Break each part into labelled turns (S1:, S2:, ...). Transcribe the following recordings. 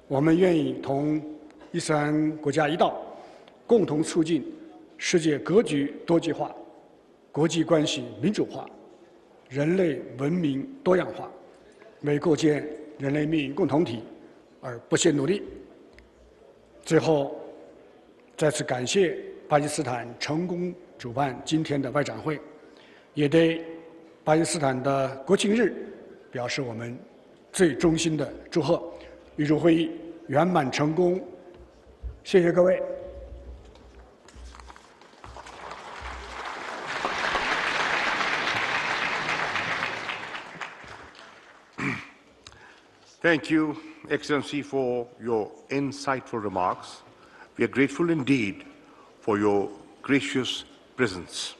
S1: 我们愿意同伊斯兰国家一道，共同促进世界格局多极化、国际关系民主化、人类文明多样化，为构建人类命运共同体而不懈努力。最后，再次感谢巴基斯坦成功主办今天的外长会，也对巴基斯坦的国庆日表示我们最衷心的祝贺。预祝会议圆满成功，谢谢各位。
S2: Thank you, Excellency, for your insightful remarks. We are grateful indeed for your gracious presence.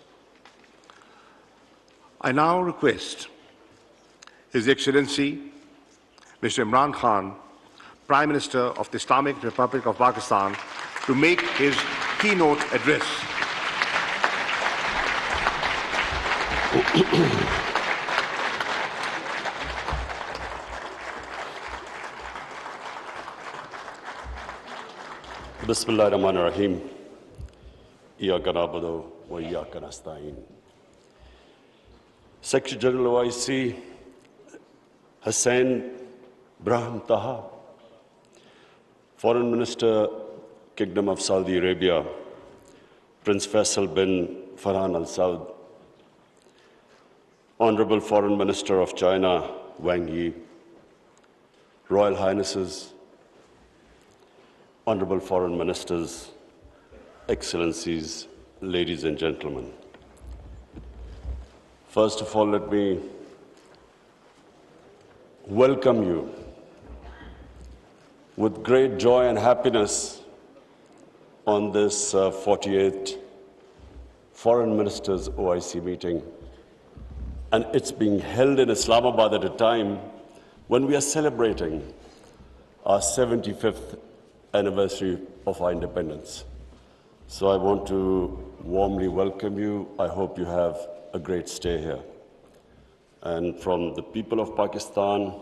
S2: I now request His Excellency, Mr. Imran Khan, Prime Minister of the Islamic Republic of Pakistan, to make his keynote address.
S3: Bismillah ar-Rahman ar-Rahim. Iyaka na'budu wa iyaka nasta'in. Secretary General OIC Hussain Brahim Taha, Foreign Minister, Kingdom of Saudi Arabia, Prince Faisal bin Farhan Al Saud, Honorable Foreign Minister of China, Wang Yi, Royal Highnesses, Honorable Foreign Ministers, Excellencies, ladies and gentlemen. First of all, let me welcome you with great joy and happiness on this 48th Foreign Ministers OIC meeting. And it's being held in Islamabad at a time when we are celebrating our 75th anniversary of our independence. So I want to warmly welcome you. I hope you have a great stay here. And from the people of Pakistan,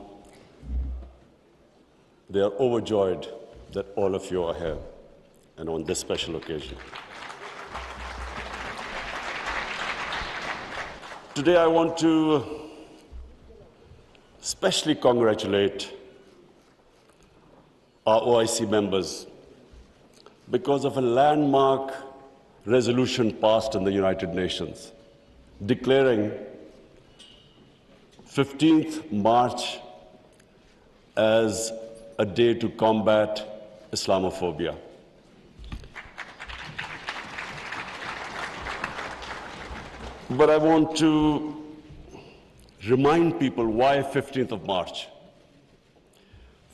S3: they are overjoyed that all of you are here and on this special occasion. Today I want to especially congratulate our OIC members because of a landmark resolution passed in the United Nations declaring 15th March as a day to combat Islamophobia. But I want to remind people why 15th of March.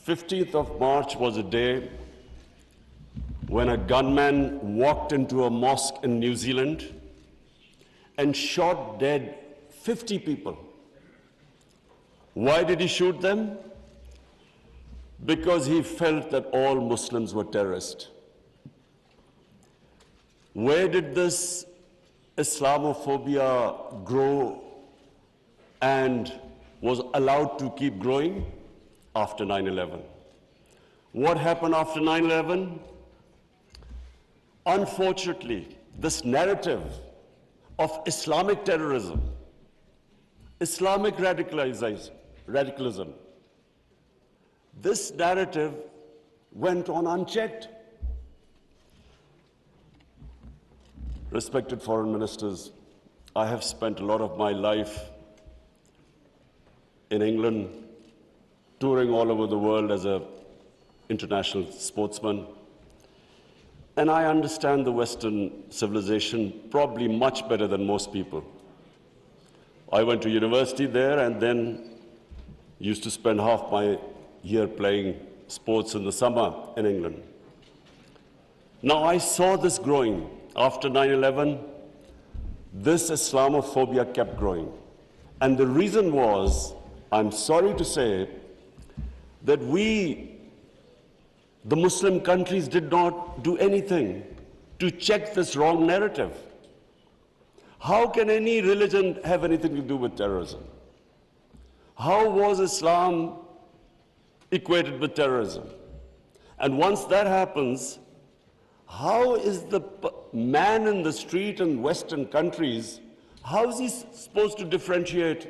S3: 15th of March was a day when a gunman walked into a mosque in New Zealand and shot dead 50 people. Why did he shoot them? Because he felt that all Muslims were terrorists. Where did this Islamophobia grow and was allowed to keep growing? After 9/11. What happened after 9/11? Unfortunately, this narrative of Islamic terrorism, Islamic radicalism, this narrative went on unchecked. Respected foreign ministers, I have spent a lot of my life in England, touring all over the world as an international sportsman. And I understand the Western civilization probably much better than most people. I went to university there and then used to spend half my year playing sports in the summer in England. Now I saw this growing. After 9/11, this Islamophobia kept growing. And the reason was, I'm sorry to say, that we, the Muslim countries, did not do anything to check this wrong narrative. How can any religion have anything to do with terrorism? How was Islam equated with terrorism? And once that happens, how is the man in the street in Western countries, how is he supposed to differentiate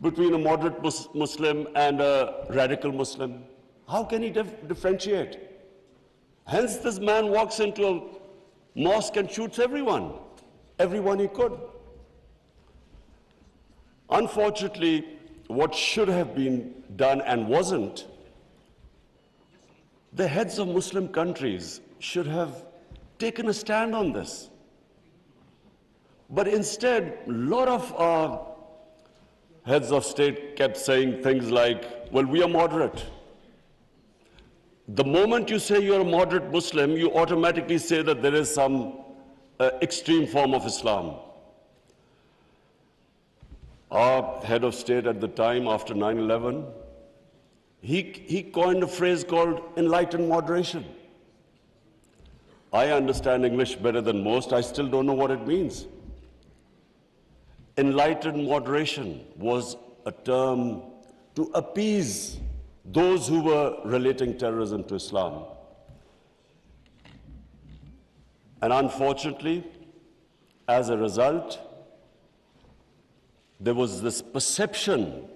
S3: between a moderate Muslim and a radical Muslim? How can he differentiate? Hence, this man walks into a mosque and shoots everyone he could. Unfortunately, what should have been done and wasn't, the heads of Muslim countries should have taken a stand on this. But instead, a lot of our heads of state kept saying things like, well, we are moderate. The moment you say you're a moderate Muslim, you automatically say that there is some extreme form of Islam. Our head of state at the time, after 9/11, he coined a phrase called enlightened moderation. I understand English better than most. I still don't know what it means. Enlightened moderation was a term to appease those who were relating terrorism to Islam. And unfortunately, as a result, there was this perception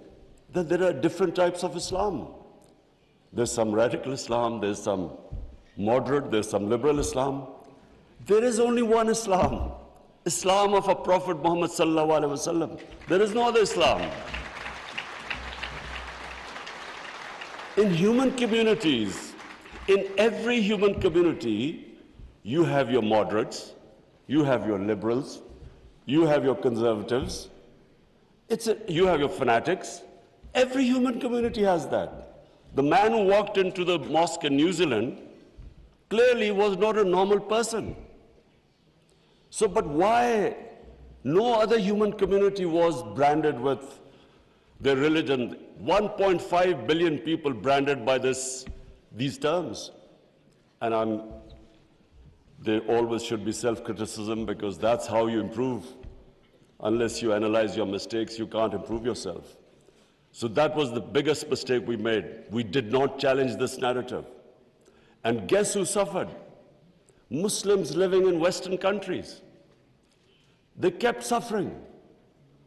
S3: that there are different types of Islam. There's some radical Islam, there's some moderate, there's some liberal Islam. There is only one Islam, Islam of our Prophet Muhammad sallallahu alaihi wasallam. There is no other Islam. In human communities, in every human community, you have your moderates, you have your liberals, you have your conservatives, you have your fanatics. Every human community has that. The man who walked into the mosque in New Zealand clearly was not a normal person. So, but why no other human community was branded with their religion? 1.5 billion people branded by these terms. And there always should be self-criticism, because that's how you improve. Unless you analyze your mistakes, you can't improve yourself. So that was the biggest mistake we made. We did not challenge this narrative. And guess who suffered? Muslims living in Western countries. They kept suffering,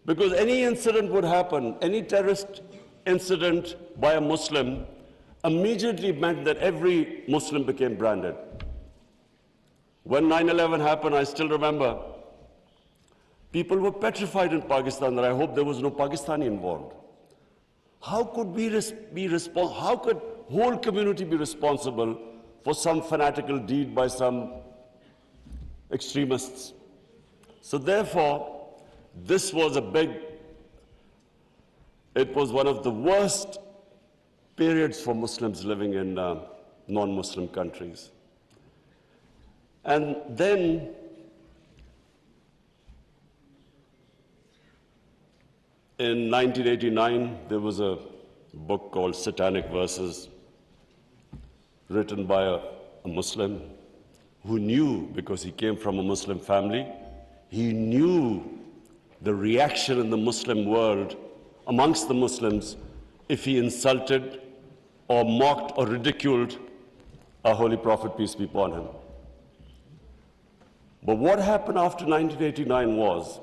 S3: because any incident would happen, any terrorist incident by a Muslim immediately meant that every Muslim became branded. When 9/11 happened, I still remember, people were petrified in Pakistan that I hope there was no Pakistani involved. How could how could whole community be responsible for some fanatical deed by some extremists? So therefore, this was it was one of the worst periods for Muslims living in non-Muslim countries. And then in 1989, there was a book called Satanic Verses, written by a Muslim who knew, because he came from a Muslim family, he knew the reaction in the Muslim world, amongst the Muslims, if he insulted or mocked or ridiculed our Holy Prophet, peace be upon him. But what happened after 1989 was,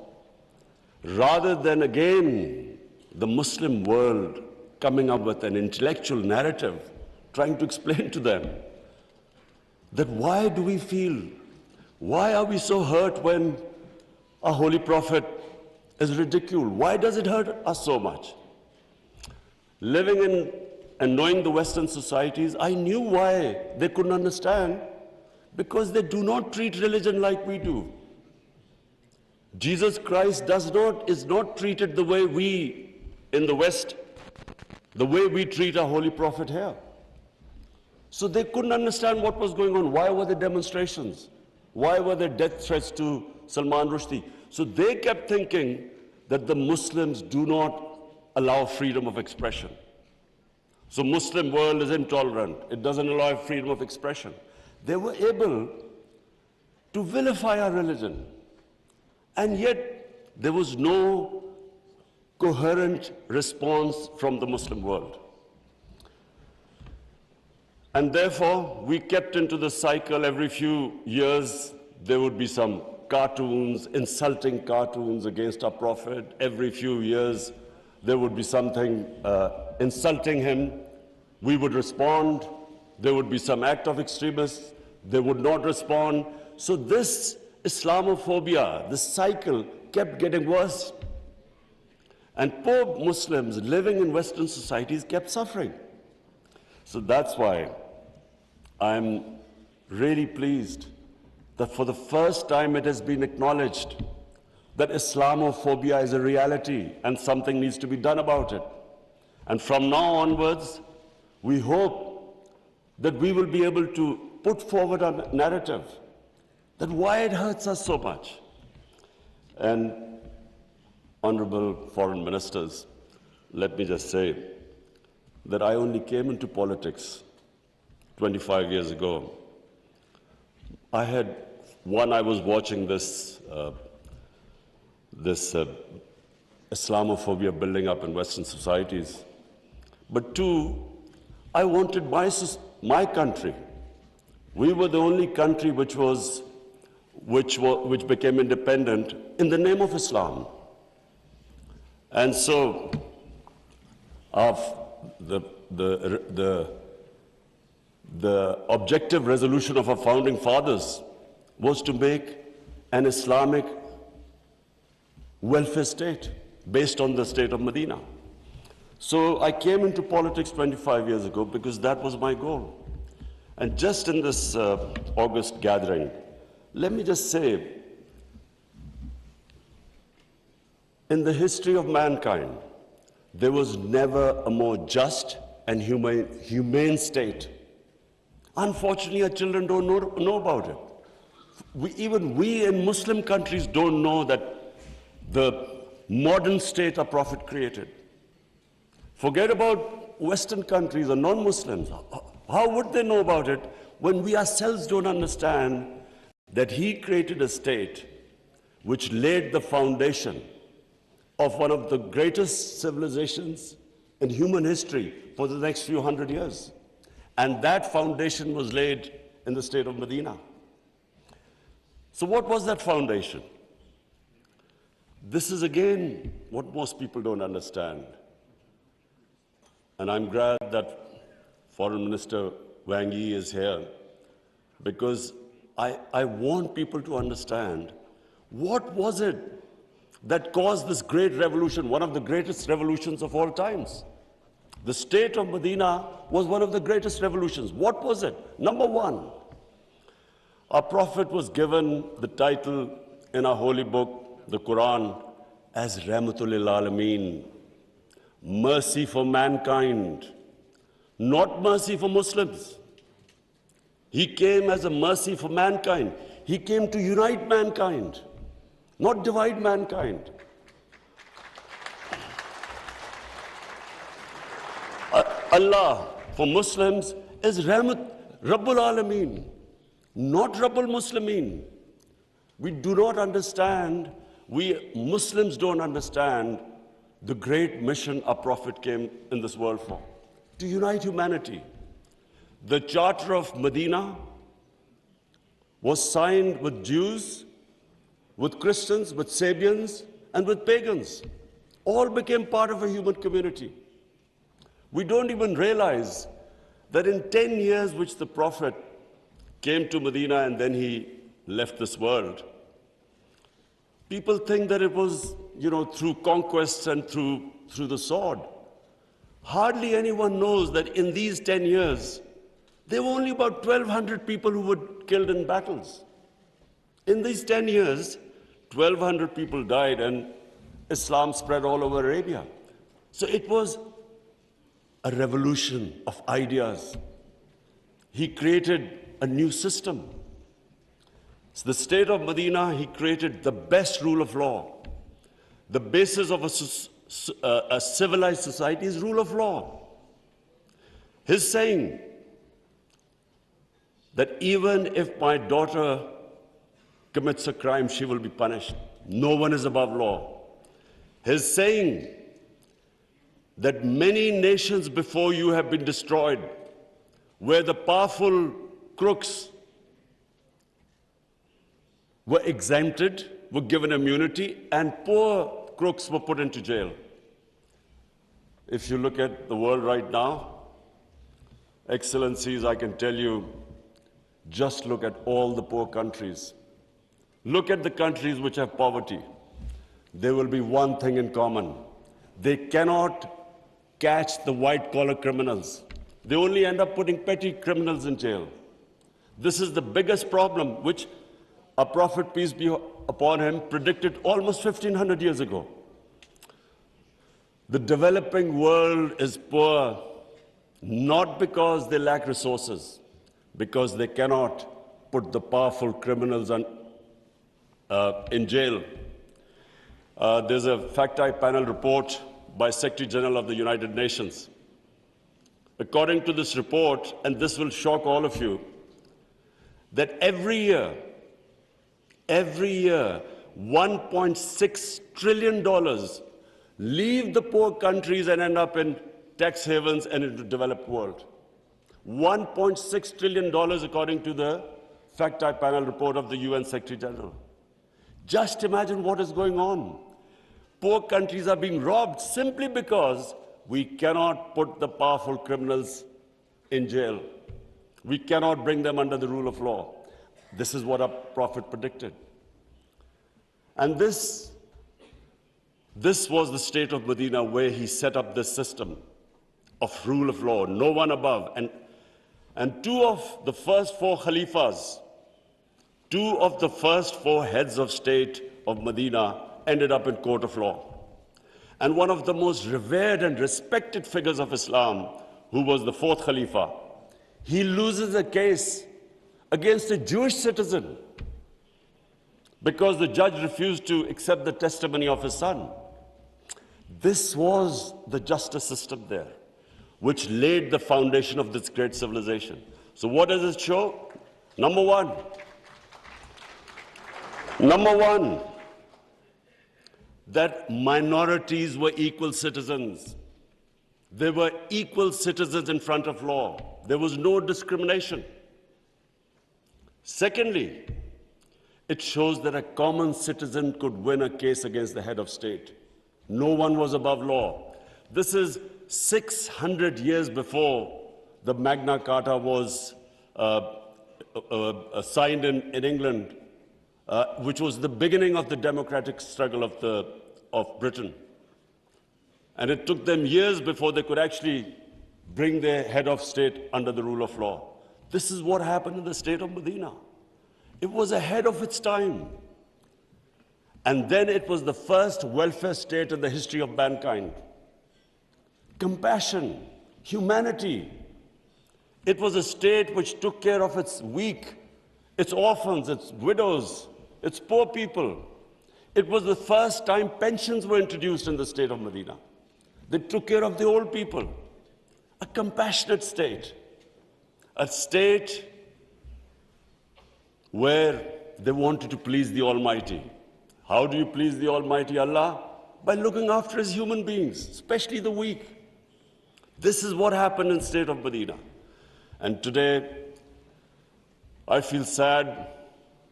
S3: rather than again the Muslim world coming up with an intellectual narrative, trying to explain to them that why do we feel, why are we so hurt when our Holy Prophet is ridiculed? Why does it hurt us so much? Living in and knowing the Western societies, I knew why they couldn't understand, because they do not treat religion like we do. Jesus Christ is not treated the way we in the West, the way we treat our Holy Prophet here. So they couldn't understand what was going on. Why were there demonstrations? Why were there death threats to Salman Rushdie? So they kept thinking that the Muslims do not allow freedom of expression. So Muslim world is intolerant. It doesn't allow freedom of expression. They were able to vilify our religion. And yet there was no coherent response from the Muslim world. And therefore, we kept into the cycle. Every few years, there would be some cartoons, insulting cartoons against our Prophet. Every few years, there would be something insulting him. We would respond. There would be some act of extremists. They would not respond. So this Islamophobia, this cycle, kept getting worse. And poor Muslims living in Western societies kept suffering. So that's why I'm really pleased that for the first time it has been acknowledged that Islamophobia is a reality and something needs to be done about it. And from now onwards, we hope that we will be able to put forward a narrative that why it hurts us so much. And honorable foreign ministers, let me just say that I only came into politics 25 years ago. I was watching this Islamophobia building up in Western societies. But two, I wanted my country. We were the only country which became independent in the name of Islam. And so, the objective resolution of our founding fathers was to make an Islamic welfare state based on the state of Medina. So I came into politics 25 years ago because that was my goal. And just in this August gathering, let me just say, in the history of mankind, there was never a more just and humane state. Unfortunately, our children don't know about it. Even we in Muslim countries don't know that the modern state our Prophet created. Forget about Western countries or non-Muslims. How would they know about it when we ourselves don't understand that he created a state which laid the foundation of one of the greatest civilizations in human history for the next few hundred years. And that foundation was laid in the state of Medina. So what was that foundation? This is again what most people don't understand. And I'm glad that Foreign Minister Wang Yi is here, because I want people to understand what was it that caused this great revolution, one of the greatest revolutions of all times. The state of Medina was one of the greatest revolutions. What was it? Number one, our Prophet was given the title in our holy book, the Quran, as Rahmatul lil Alameen, mercy for mankind, not mercy for Muslims. He came as a mercy for mankind. He came to unite mankind, not divide mankind. Allah for Muslims is Rahmat Rabbul Alameen, not Rabbul Muslimeen. We do not understand, we Muslims don't understand the great mission our Prophet came in this world for, to unite humanity. The Charter of Medina was signed with Jews, with Christians, with Sabians, and with pagans. All became part of a human community. We don't even realize that in 10 years which the Prophet came to Medina and then he left this world, people think that it was, through conquests and through the sword. Hardly anyone knows that in these 10 years, there were only about 1,200 people who were killed in battles. In these 10 years, 1,200 people died and Islam spread all over Arabia. So it was a revolution of ideas. He created a new system. So the state of Medina, he created the best rule of law. The basis of a civilized society is rule of law. His saying that even if my daughter commits a crime, she will be punished. No one is above law. His saying that many nations before you have been destroyed. where the powerful crooks were exempted, were given immunity, and poor crooks were put into jail. If you look at the world right now, Excellencies, I can tell you, just look at all the poor countries. Look at the countries which have poverty. There will be one thing in common. They cannot catch the white-collar criminals. They only end up putting petty criminals in jail. This is the biggest problem which our Prophet, peace be upon him, predicted almost 1,500 years ago. The developing world is poor, not because they lack resources, because they cannot put the powerful criminals in jail. There's a fact-eye panel report by Secretary General of the United Nations. According to this report, and this will shock all of you, that every year, $1.6 trillion leave the poor countries and end up in tax havens and in the developed world. $1.6 trillion according to the fact-eye panel report of the UN Secretary General. Just imagine what is going on. Poor countries are being robbed simply because we cannot put the powerful criminals in jail. We cannot bring them under the rule of law. This is what our Prophet predicted. And this was the state of Medina where he set up this system of rule of law, no one above. And two of the first four Khalifas, two of the first four heads of state of Medina ended up in court of law. And one of the most revered and respected figures of Islam, who was the fourth Khalifa, he loses a case against a Jewish citizen because the judge refused to accept the testimony of his son. This was the justice system there, which laid the foundation of this great civilization. So what does it show? Number one, that minorities were equal citizens. They were equal citizens in front of law. There was no discrimination. Secondly, it shows that a common citizen could win a case against the head of state. No one was above law. This is 600 years before the Magna Carta was signed in England, which was the beginning of the democratic struggle of Britain. And it took them years before they could actually bring their head of state under the rule of law. This is what happened in the state of Medina. It was ahead of its time. And then it was the first welfare state in the history of mankind. Compassion, humanity. It was a state which took care of its weak, its orphans, its widows, its poor people. It was the first time pensions were introduced in the state of Medina. They took care of the old people. A compassionate state. A state where they wanted to please the Almighty. How do you please the Almighty Allah? By looking after His human beings, especially the weak. This is what happened in the state of Medina. And today, I feel sad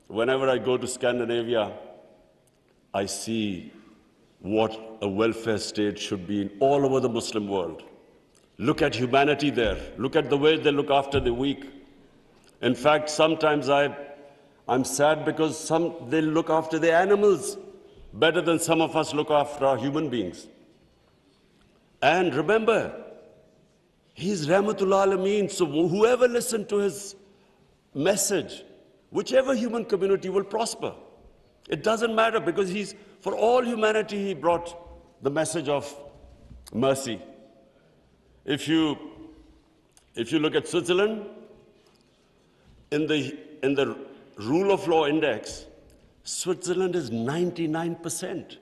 S3: whenever I go to Scandinavia. I see what a welfare state should be in all over the Muslim world. Look at humanity there. Look at the way they look after the weak. In fact, sometimes I'm sad because they look after the animals better than some of us look after our human beings. And remember, He's Rahmatul Alameen, so whoever listened to His message, whichever human community will prosper. It doesn't matter because for all humanity, He brought the message of mercy. If you look at Switzerland, in the rule of law index, Switzerland is 99%.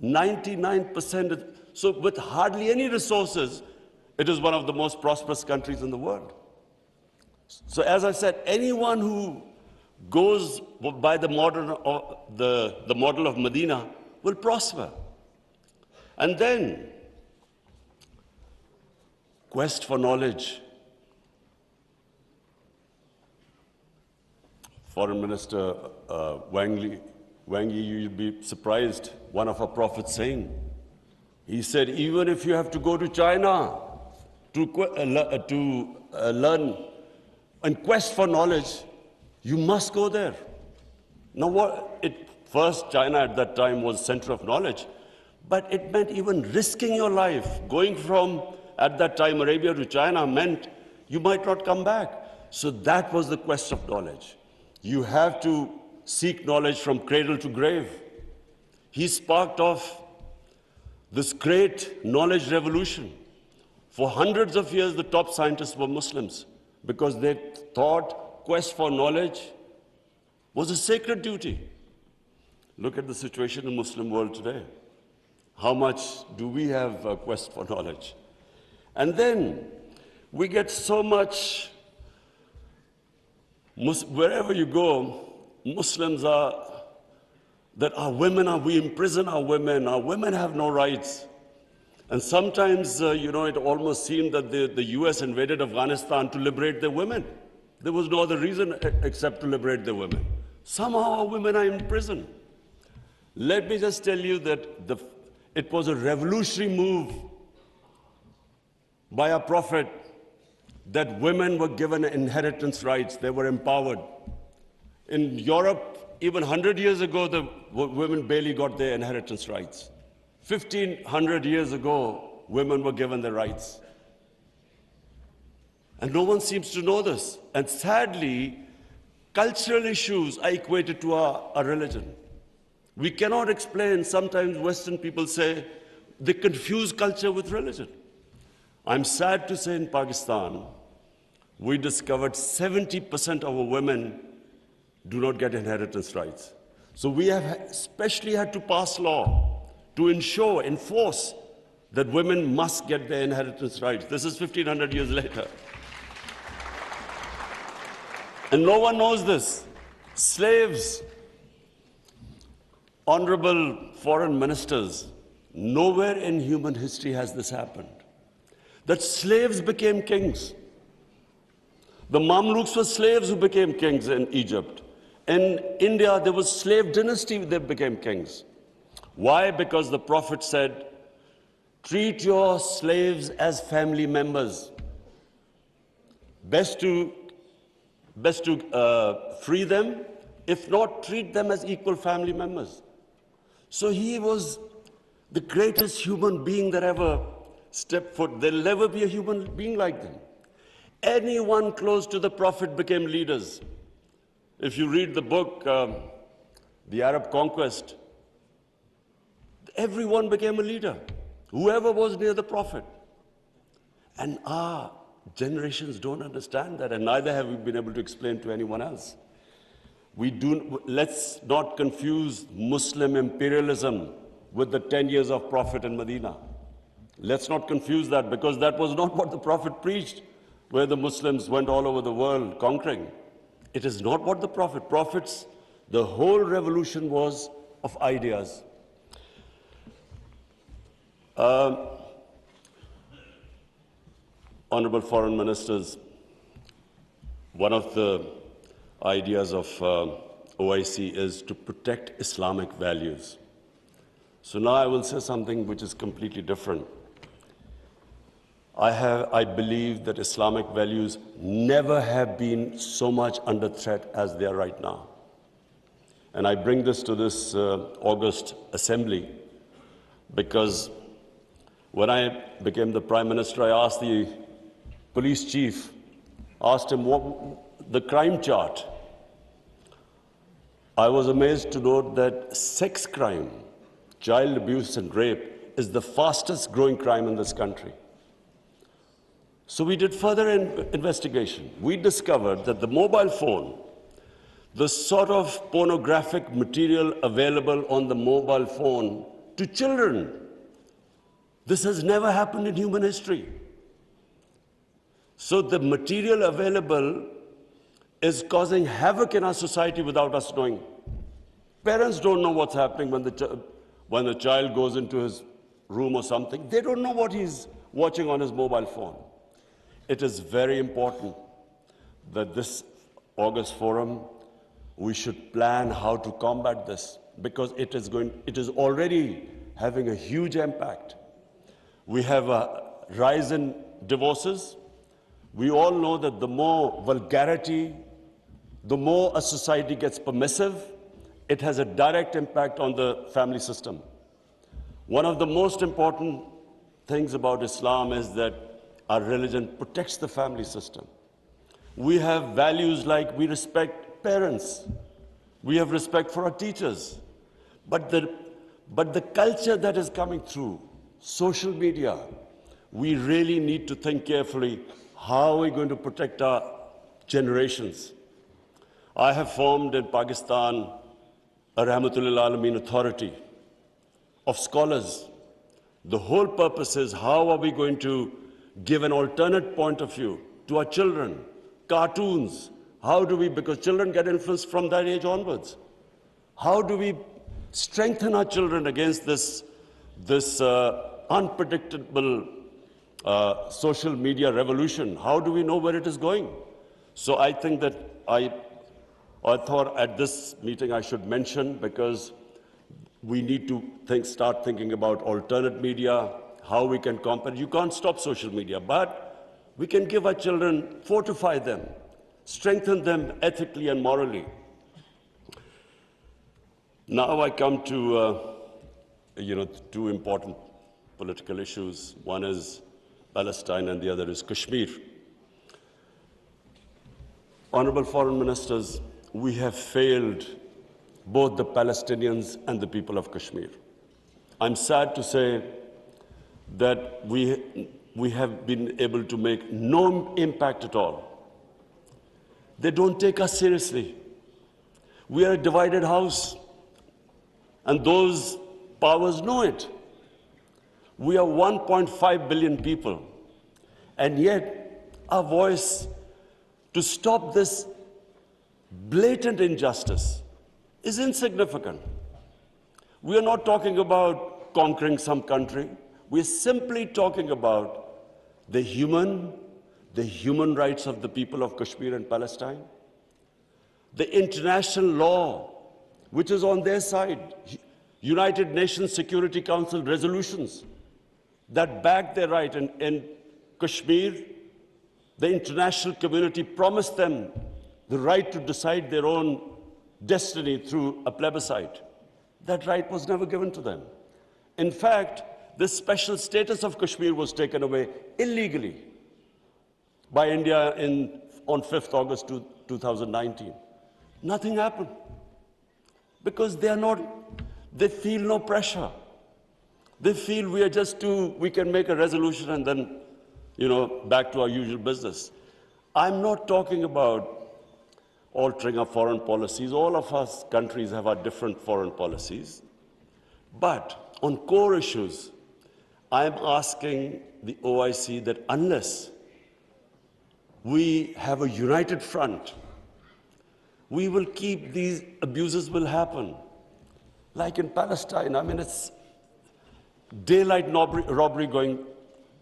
S3: 99%. So with hardly any resources, it is one of the most prosperous countries in the world. So as I said, anyone who goes by the model of Medina will prosper. And then, quest for knowledge. Foreign Minister Wang Yi, you'll be surprised, one of our prophets saying, he said, even if you have to go to China to learn and quest for knowledge, you must go there. Now, first, China at that time was center of knowledge, but it meant even risking your life. Going from, at that time, Arabia to China meant you might not come back. So that was the quest of knowledge. You have to seek knowledge from cradle to grave. He sparked off this great knowledge revolution. For hundreds of years, the top scientists were Muslims because they thought quest for knowledge was a sacred duty. Look at the situation in the Muslim world today. How much do we have a quest for knowledge? And then we get so much, wherever you go, Muslims are, that our women are, we imprison our women have no rights. And sometimes, it almost seemed that the US invaded Afghanistan to liberate their women. There was no other reason except to liberate their women. Somehow our women are in prison. Let me just tell you that it was a revolutionary move by our Prophet that women were given inheritance rights, they were empowered. In Europe, even 100 years ago, the women barely got their inheritance rights. 1,500 years ago, women were given their rights. And no one seems to know this. And sadly, cultural issues are equated to our religion. We cannot explain, sometimes Western people say, they confuse culture with religion. I'm sad to say in Pakistan, we discovered 70% of our women do not get inheritance rights. So we have especially had to pass law to enforce that women must get their inheritance rights. This is 1,500 years later. And no one knows this. Slaves, honorable foreign ministers, nowhere in human history has this happened. That slaves became kings. The Mamluks were slaves who became kings in Egypt. In India, there was slave dynasty that became kings. Why? Because the Prophet said, treat your slaves as family members. Best to free them, if not, treat them as equal family members. So he was the greatest human being that ever stepped foot. There'll never be a human being like them. Anyone close to the Prophet became leaders. If you read the book, The Arab Conquest, everyone became a leader, whoever was near the Prophet. And our generations don't understand that, and neither have we been able to explain to anyone else. Let's not confuse Muslim imperialism with the 10 years of Prophet in Medina. Let's not confuse that, because that was not what the Prophet preached, where the Muslims went all over the world conquering. It is not what the Prophet's, the whole revolution was of ideas. Honorable foreign ministers, one of the ideas of OIC is to protect Islamic values. So now I will say something which is completely different. I believe that Islamic values never have been so much under threat as they are right now. And I bring this to this August assembly because when I became the Prime Minister, I asked the police chief, asked him what the crime chart. I was amazed to note that sex crime, child abuse and rape is the fastest growing crime in this country. So we did further investigation. We discovered that the mobile phone, the sort of pornographic material available on the mobile phone to children, this has never happened in human history. So the material available is causing havoc in our society without us knowing. Parents don't know what's happening when the child goes into his room or something. They don't know what he's watching on his mobile phone. It is very important that this August forum we should plan how to combat this, because it is already having a huge impact. We have a rise in divorces. We all know that the more vulgarity, the more a society gets permissive, it has a direct impact on the family system. One of the most important things about Islam is that our religion protects the family system. We have values like we respect parents, we have respect for our teachers, but the culture that is coming through social media, we really need to think carefully, how are we going to protect our generations? I have formed in Pakistan a Rahmatul Alameen authority of scholars. The whole purpose is, how are we going to give an alternate point of view to our children? Cartoons, how do we, because children get influenced from that age onwards. How do we strengthen our children against this unpredictable social media revolution? How do we know where it is going? So I think that I thought at this meeting I should mention, because we need to start thinking about alternate media, how we can combat. You can't stop social media, but we can give our children, fortify them, strengthen them ethically and morally. Now I come to two important political issues. One is Palestine and the other is Kashmir. Honorable Foreign Ministers, we have failed both the Palestinians and the people of Kashmir. I'm sad to say that we have been able to make no impact at all. They don't take us seriously. We are a divided house, and those powers know it. We are 1.5 billion people, and yet our voice to stop this blatant injustice is insignificant. We are not talking about conquering some country. We are simply talking about the human rights of the people of Kashmir and Palestine, the international law, which is on their side, United Nations Security Council resolutions that back their right. In Kashmir, the international community promised them the right to decide their own destiny through a plebiscite. That right was never given to them. In fact, the special status of Kashmir was taken away illegally by India on 5th August 2019. Nothing happened because they feel no pressure. They feel we can make a resolution and then, back to our usual business. I'm not talking about altering our foreign policies. All of us countries have our different foreign policies. But on core issues, I'm asking the OIC that unless we have a united front, we will keep these abuses will happen. Like in Palestine, it's daylight robbery going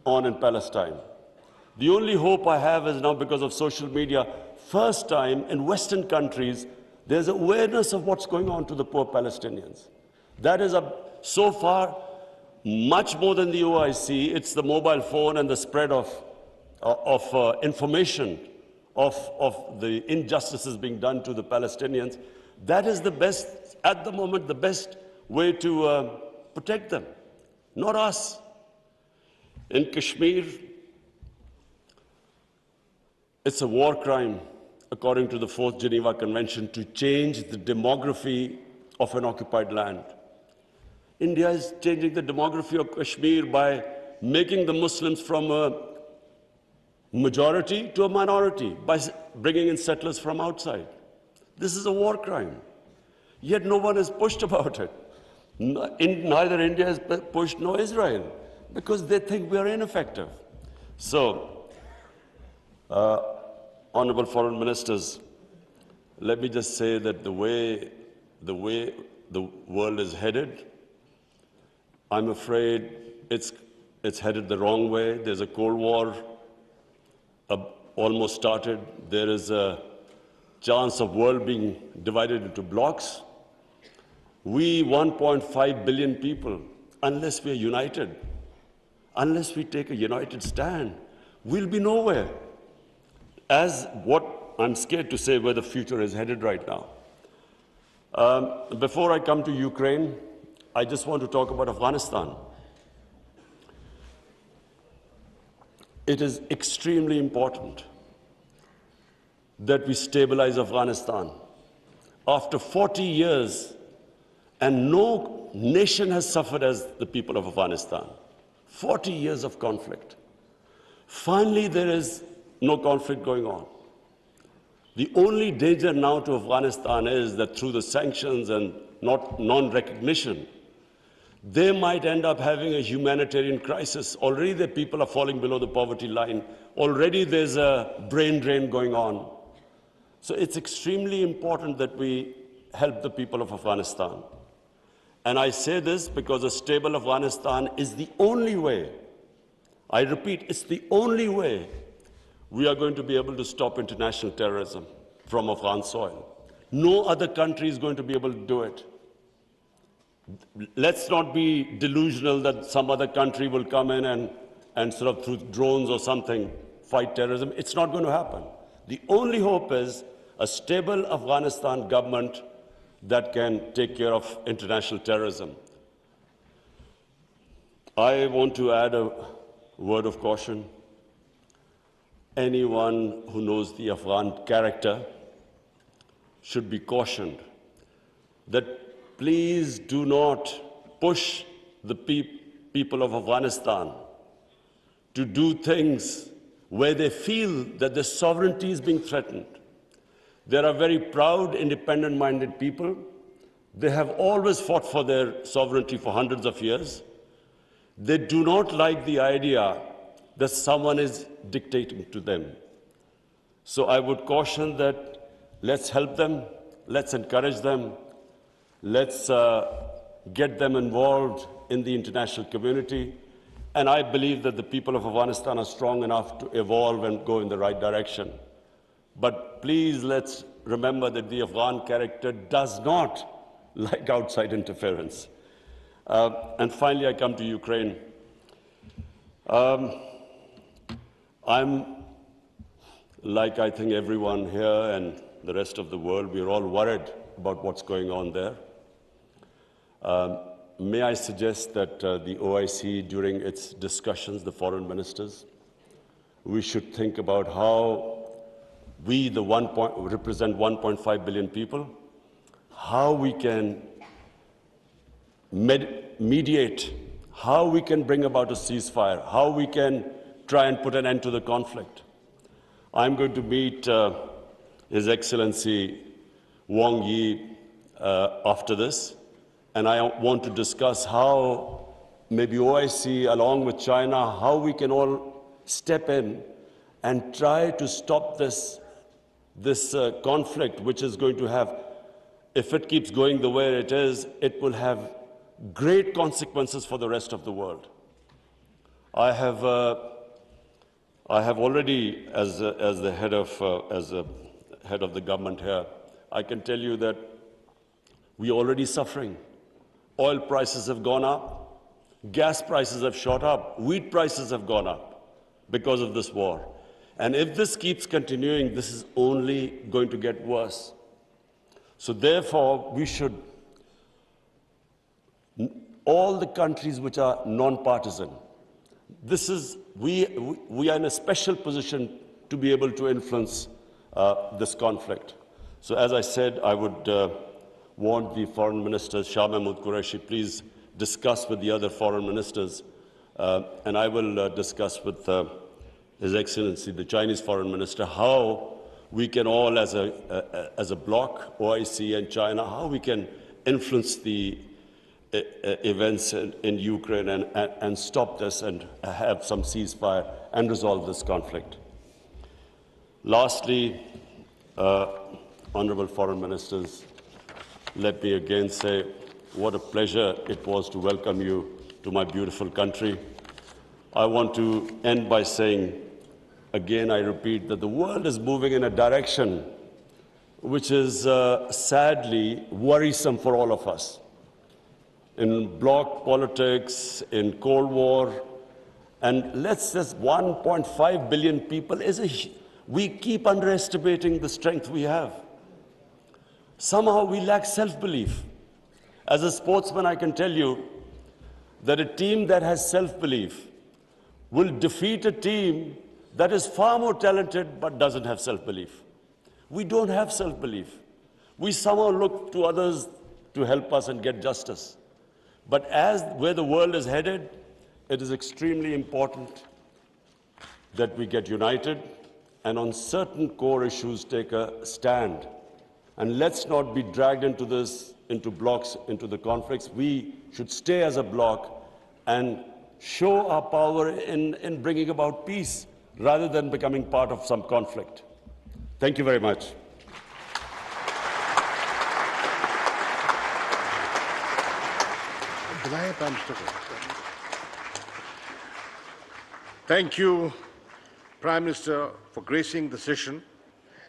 S3: on in Palestine. The only hope I have is now, because of social media, first time in Western countries, there's awareness of what's going on to the poor Palestinians. That is, so far, much more than the OIC. It's the mobile phone and the spread of information of the injustices being done to the Palestinians. That is the best, at the moment, the best way to protect them, not us. In Kashmir, it's a war crime, according to the 4th Geneva Convention, to change the demography of an occupied land. India is changing the demography of Kashmir by making the Muslims from a majority to a minority, by bringing in settlers from outside. This is a war crime. Yet no one is pushed about it. Neither India is pushed nor Israel, because they think we are ineffective. So, Honorable Foreign Ministers, let me just say that the way the world is headed, I'm afraid it's headed the wrong way. There's a Cold War almost started. There is a chance of world being divided into blocks. We 1.5 billion people, unless we are united, unless we take a united stand, we'll be nowhere. As what I'm scared to say where the future is headed right now. Before I come to Ukraine, I just want to talk about Afghanistan. It is extremely important that we stabilize Afghanistan. After 40 years, and no nation has suffered as the people of Afghanistan. 40 years of conflict. Finally, there is no conflict going on. The only danger now to Afghanistan is that through the sanctions and non-recognition, they might end up having a humanitarian crisis. Already the people are falling below the poverty line. Already there's a brain drain going on. So it's extremely important that we help the people of Afghanistan. And I say this because a stable Afghanistan is the only way, I repeat, it's the only way we are going to be able to stop international terrorism from Afghan soil. No other country is going to be able to do it. Let's not be delusional that some other country will come in and sort of through drones or something fight terrorism. It's not going to happen. The only hope is a stable Afghanistan government that can take care of international terrorism. I want to add a word of caution. Anyone who knows the Afghan character should be cautioned that please do not push the people of Afghanistan to do things where they feel that their sovereignty is being threatened. They are very proud, independent-minded people. They have always fought for their sovereignty for hundreds of years. They do not like the idea that someone is dictating to them. So I would caution that let's help them, let's encourage them, let's get them involved in the international community. And I believe that the people of Afghanistan are strong enough to evolve and go in the right direction. But please let's remember that the Afghan character does not like outside interference. And finally, I come to Ukraine. I'm, like I think everyone here and the rest of the world, we're all worried about what's going on there. May I suggest that the OIC, during its discussions, the foreign ministers, we should think about how we, represent 1.5 billion people, how we can mediate, how we can bring about a ceasefire, how we can try and put an end to the conflict. I'm going to meet His Excellency Wang Yi after this, and I want to discuss how maybe OIC, along with China, how we can all step in and try to stop this conflict, which is going to have, if it keeps going the way it is, it will have great consequences for the rest of the world. I have already, as the head of the government here, I can tell you that we are already suffering. Oil prices have gone up, gas prices have shot up, wheat prices have gone up because of this war. And if this keeps continuing, this is only going to get worse. So therefore, we should, all the countries which are non-partisan, we are in a special position to be able to influence this conflict. So as I said, I would want the foreign minister, Shah Mahmood Qureshi, please discuss with the other foreign ministers, and I will discuss with His Excellency, the Chinese foreign minister, how we can all, as a bloc, OIC and China, how we can influence the events in Ukraine and stop this and have some ceasefire and resolve this conflict. Lastly, honorable foreign ministers, let me again say what a pleasure it was to welcome you to my beautiful country. I want to end by saying, again, I repeat, that the world is moving in a direction which is sadly worrisome for all of us. In bloc politics, in Cold War, and let's just 1.5 billion people we keep underestimating the strength we have. Somehow we lack self-belief. As a sportsman, I can tell you that a team that has self-belief will defeat a team that is far more talented but doesn't have self-belief. We don't have self-belief. We somehow look to others to help us and get justice. But as where the world is headed, it is extremely important that we get united and on certain core issues take a stand. And let's not be dragged into this, into blocks, into the conflicts. We should stay as a bloc and show our power in bringing about peace rather than becoming part of some conflict. Thank you very much.
S2: Thank you, Prime Minister, for gracing the session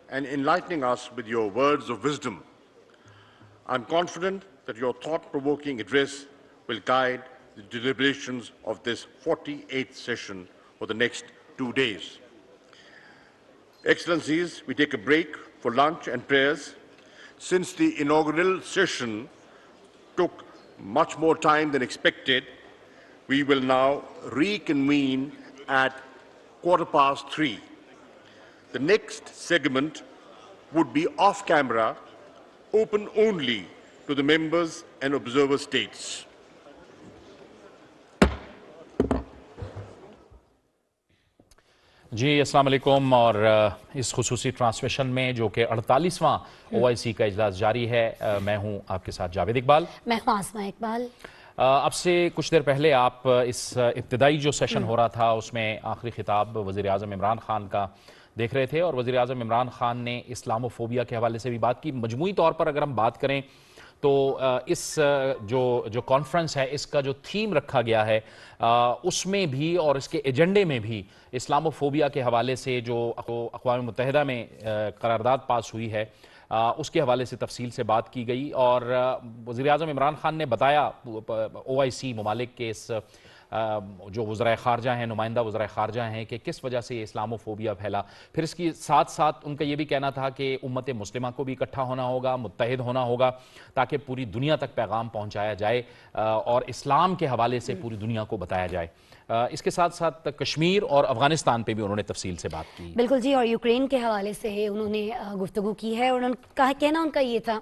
S2: and enlightening us with your words of wisdom. I'm confident that your thought-provoking address will guide the deliberations of this 48th session for the next 2 days. Excellencies, we take a break for lunch and prayers. Since the inaugural session took much more time than expected, we will now reconvene at 3:15. The next segment would be off-camera, open only to the members and observer states.
S4: जी अस्सलाम वालेकुम और इस खुसूसी transmission में जो कि 48वां OIC का इजलास जारी है, मैं हूं आपके साथ जावेद इकबाल।
S5: मैं हूं आसमा इकबाल।
S4: अब से कुछ देर पहले आप इस इब्तिदाई जो सेशन हो रहा था उसमें आखिरी खिताब वज़ीर आज़म इमरान खान का देख रहे थे और वज़ीर आज़म इमरान खान ने इस्लामोफोबिया के हवाले से भी बात की। मजमूई तौर पर अगर हम बात करें तो इस जो कॉन्फ्रेंस है इसका जो थीम रखा गया है उसमें भी और इसके एजेंडे में भी इस्लामोफोबिया के हवाले से जो अक़वाम मुत्तहिदा में करारदाद पास हुई है उसके हवाले से तफसील से बात की गई और वज़ीर आज़म इमरान खान ने बताया OIC ममालिक के इस जो वज़राए ख़ारजा हैं, नुमाइंदा वज़राए ख़ारजा हैं कि किस वजह से इस्लामोफोबिया फैला। फिर इसके साथ साथ उनका ये भी कहना था कि उम्मत मुस्लिमा को भी इकट्ठा होना होगा, मुत्तहिद होना होगा ताकि पूरी दुनिया तक पैगाम पहुँचाया जाए और इस्लाम के हवाले से पूरी दुनिया को बताया जाए। इसके साथ साथ कश्मीर और अफगानिस्तान पे भी उन्होंने तफसील से बात की।
S5: बिल्कुल जी, और यूक्रेन के हवाले से उन्होंने गुफ्तगू की है और उनका कहना उनका ये था